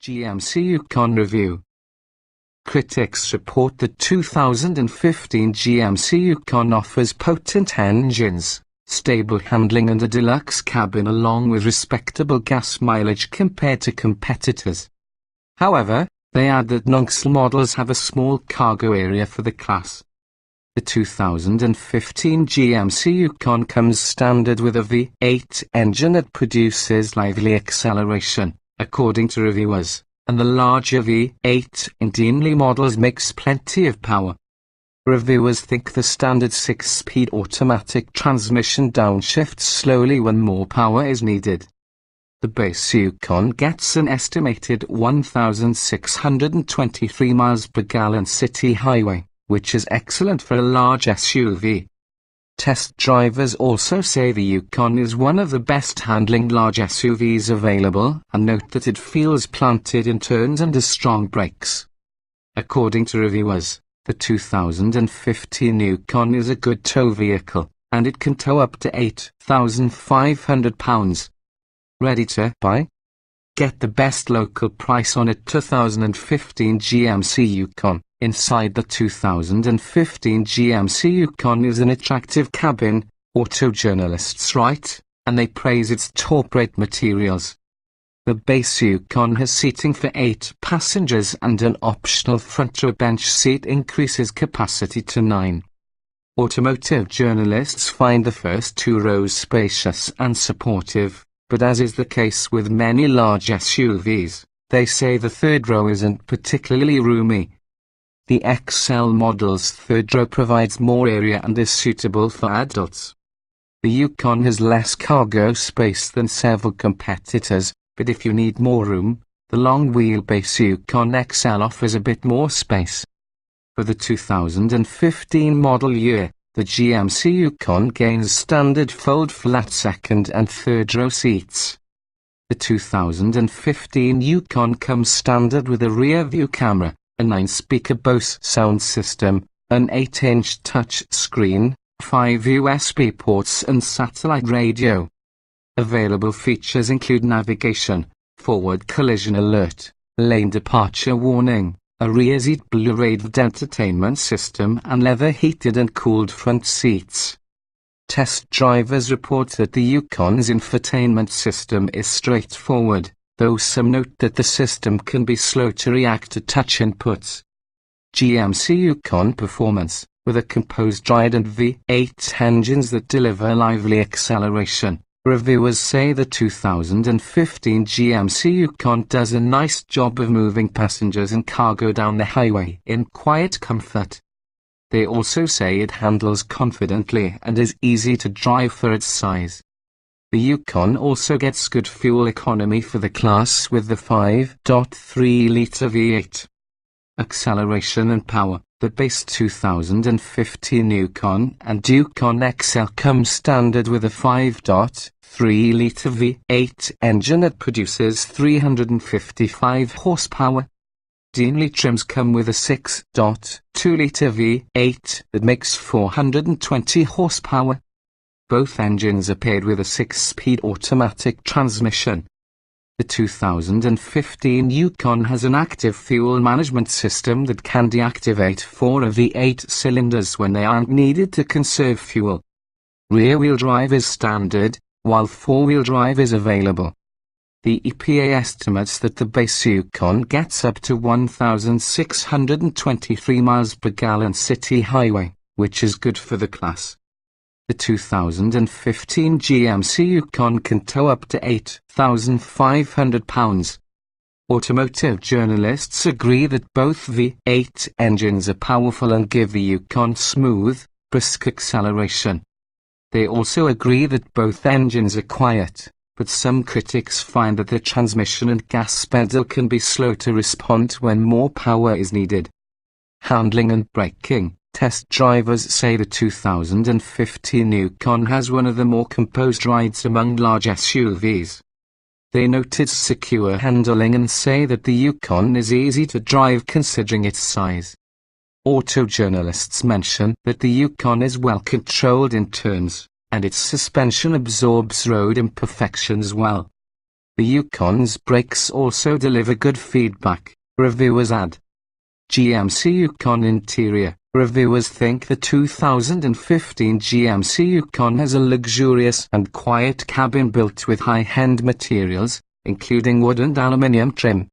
GMC Yukon review. Critics report the 2015 GMC Yukon offers potent engines, stable handling and a deluxe cabin along with respectable gas mileage compared to competitors. However, they add that non-XL models have a small cargo area for the class. The 2015 GMC Yukon comes standard with a V8 engine that produces lively acceleration, according to reviewers, and the larger V8 in Denali models makes plenty of power. Reviewers think the standard 6-speed automatic transmission downshifts slowly when more power is needed. The base Yukon gets an estimated 1,623 miles per gallon city highway, which is excellent for a large SUV. Test drivers also say the Yukon is one of the best handling large SUVs available and note that it feels planted in turns and has strong brakes. According to reviewers, the 2015 Yukon is a good tow vehicle, and it can tow up to 8,500 pounds. Ready to buy? Get the best local price on a 2015 GMC Yukon. Inside the 2015 GMC Yukon is an attractive cabin, auto journalists write, and they praise its top-rate materials. The base Yukon has seating for 8 passengers and an optional front row bench seat increases capacity to 9. Automotive journalists find the first 2 rows spacious and supportive, but as is the case with many large SUVs, they say the third row isn't particularly roomy. The XL model's third row provides more area and is suitable for adults. The Yukon has less cargo space than several competitors, but if you need more room, the long wheelbase Yukon XL offers a bit more space. For the 2015 model year, the GMC Yukon gains standard fold-flat second and third row seats. The 2015 Yukon comes standard with a rear-view camera, a 9-speaker Bose sound system, an 8-inch touch screen, 5 USB ports and satellite radio. Available features include navigation, forward collision alert, lane departure warning, a rear seat Blu-ray entertainment system and leather-heated and cooled front seats. Test drivers report that the Yukon's infotainment system is straightforward, though some note that the system can be slow to react to touch inputs. GMC Yukon performance, with a composed Trident V8 engines that deliver lively acceleration. Reviewers say the 2015 GMC Yukon does a nice job of moving passengers and cargo down the highway in quiet comfort. They also say it handles confidently and is easy to drive for its size. The Yukon also gets good fuel economy for the class with the 5.3-litre V8. Acceleration and power. The base 2015 Yukon and Yukon XL come standard with a 5.3-litre V8 engine that produces 355 horsepower. Denali trims come with a 6.2-litre V8 that makes 420 horsepower. Both engines are paired with a 6-speed automatic transmission. The 2015 Yukon has an active fuel management system that can deactivate 4 of the 8 cylinders when they aren't needed to conserve fuel. Rear-wheel drive is standard, while 4-wheel drive is available. The EPA estimates that the base Yukon gets up to 1,623 miles per gallon city highway, which is good for the class. The 2015 GMC Yukon can tow up to 8,500 pounds. Automotive journalists agree that both V8 engines are powerful and give the Yukon smooth, brisk acceleration. They also agree that both engines are quiet, but some critics find that the transmission and gas pedal can be slow to respond when more power is needed. Handling and braking. Test drivers say the 2015 Yukon has one of the more composed rides among large SUVs. They note its secure handling and say that the Yukon is easy to drive considering its size. Auto journalists mention that the Yukon is well controlled in turns, and its suspension absorbs road imperfections well. The Yukon's brakes also deliver good feedback, reviewers add. GMC Yukon interior. Reviewers think the 2015 GMC Yukon has a luxurious and quiet cabin built with high-end materials, including wood and aluminium trim.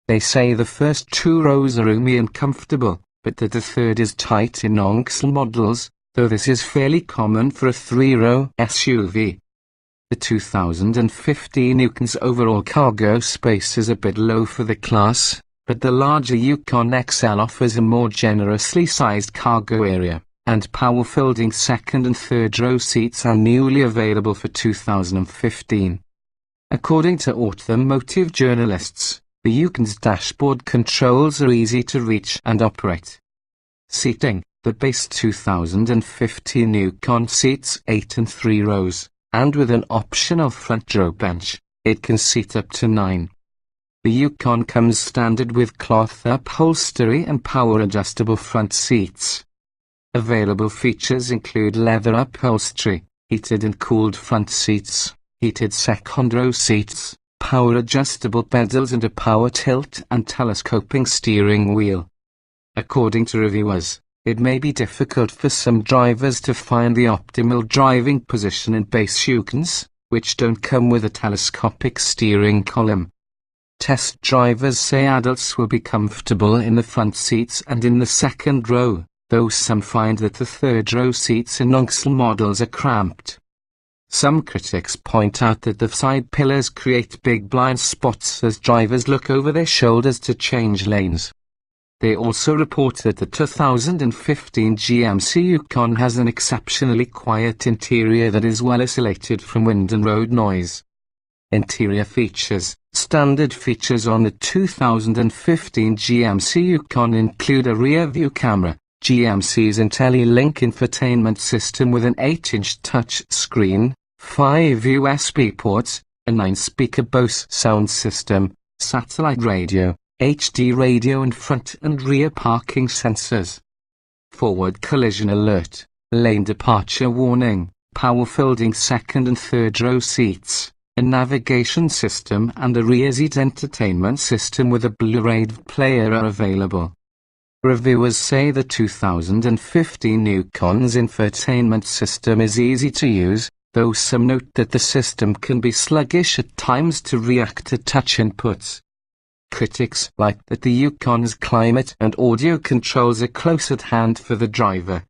They say the first 2 rows are roomy and comfortable, but that the third is tight in XL models, though this is fairly common for a 3-row SUV. The 2015 Yukon's overall cargo space is a bit low for the class, but the larger Yukon XL offers a more generously sized cargo area, and power-folding second and third row seats are newly available for 2015. According to automotive journalists, the Yukon's dashboard controls are easy to reach and operate. Seating. The base 2015 Yukon seats 8 and 3 rows, and with an optional front row bench, it can seat up to 9. The Yukon comes standard with cloth upholstery and power-adjustable front seats. Available features include leather upholstery, heated and cooled front seats, heated second-row seats, power-adjustable pedals and a power tilt and telescoping steering wheel. According to reviewers, it may be difficult for some drivers to find the optimal driving position in base Yukons, which don't come with a telescopic steering column. Test drivers say adults will be comfortable in the front seats and in the second row, though some find that the third row seats in XL models are cramped. Some critics point out that the side pillars create big blind spots as drivers look over their shoulders to change lanes. They also report that the 2015 GMC Yukon has an exceptionally quiet interior that is well isolated from wind and road noise. Interior features. Standard features on the 2015 GMC Yukon include a rear-view camera, GMC's IntelliLink infotainment system with an 8-inch touch screen, 5 USB ports, a 9-speaker Bose sound system, satellite radio, HD radio and front and rear parking sensors. Forward collision alert, lane departure warning, power-folding second and third row seats, a navigation system and a rear seat entertainment system with a Blu-ray player are available. Reviewers say the 2015 Yukon's infotainment system is easy to use, though some note that the system can be sluggish at times to react to touch inputs. Critics like that the Yukon's climate and audio controls are close at hand for the driver.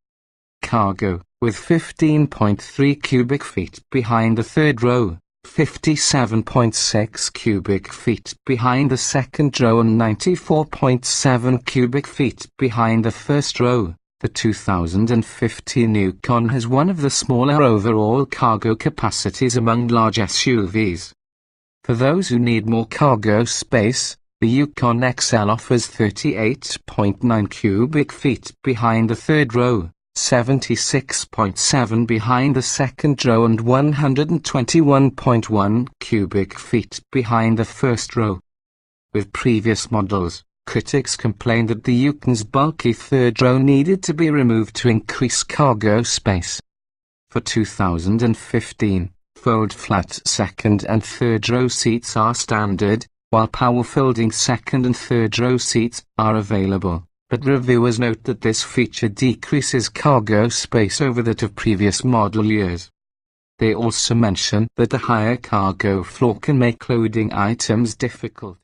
Cargo, with 15.3 cubic feet behind the third row, 57.6 cubic feet behind the second row and 94.7 cubic feet behind the first row. The 2015 Yukon has one of the smaller overall cargo capacities among large SUVs. For those who need more cargo space, the Yukon XL offers 38.9 cubic feet behind the third row, 76.7 behind the second row and 121.1 cubic feet behind the first row. With previous models, critics complained that the Yukon's bulky third row needed to be removed to increase cargo space. For 2015, fold-flat second and third row seats are standard, while power-folding second and third row seats are available, but reviewers note that this feature decreases cargo space over that of previous model years. They also mention that the higher cargo floor can make loading items difficult.